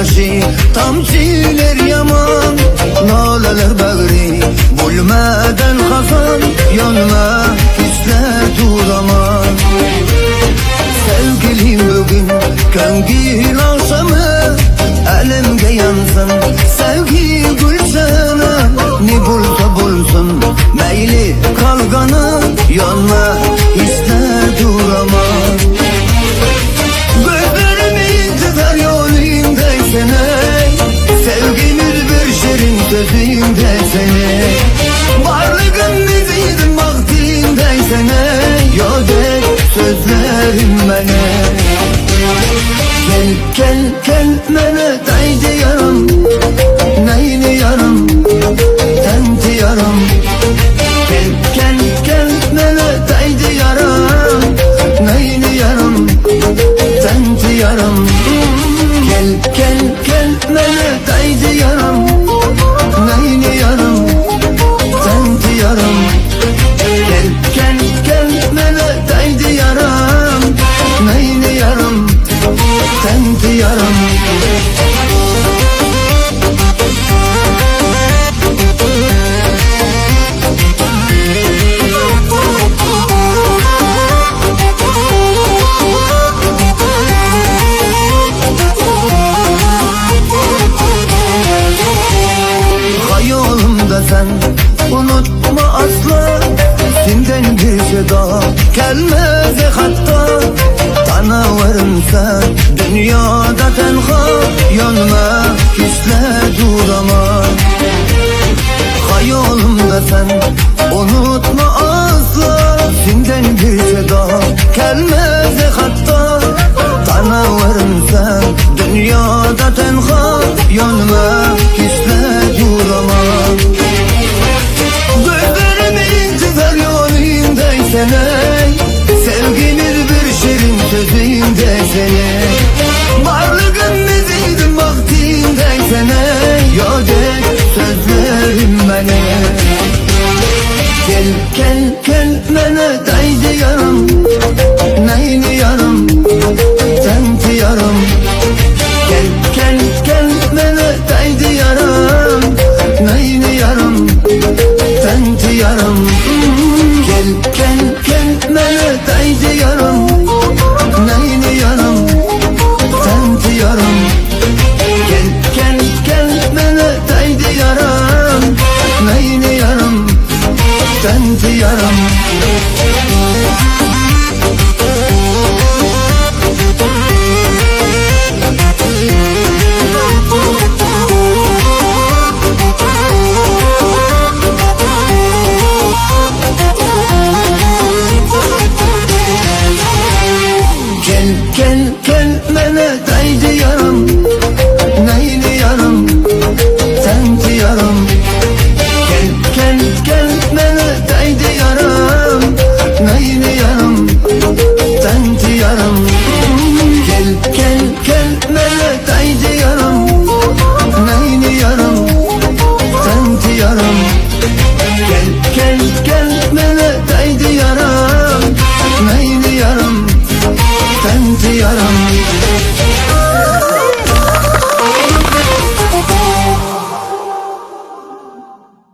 yaşı tamçiler yaman, naleler bağrı bulmadan kazan, yanma hisler duramam. Sevgilim bugün kangil akşamı, elimge yansın sevgi gülsene. Ne bulsa bulsun meyli kalganı, yanma hisler duramam. Gözlerimin tüfer yolundaysan ey, sevgimiz bir şirin sözündeysen ey, varlığın biziydim vaktindeysen ey, yodek sözlerim bana. Gel gel gel mene daydı yarım, neyini yarım tendi yarım. Gel gel gel mene daydı yarım, neyini yarım tendi yarım. Gel gel gel mene daydı yarım, neyini yarım tendi yarım. Gel gel gel mene daydı yarım, neyini yarım tendi yarım. Hayalımda sen unutma asla, senden bir şey daha gelmez hatta. Tanıvarım sen dünyada tenha, yanma hisler duramam. Hayalımda sen unutma asla, senden bir şey daha gelmez hatta. Tanıvarım sen dünyada tenha, yanma hisler duramam. Gözlerimin tüfer yolundaysan ey, sevgimiz bir şirin sözündeysen ey, varlığın biziydim vaktindeysen ey, yodek sözlerim bana. Gel gel gel mene daydı yarım, neyini yarım tendi yarım.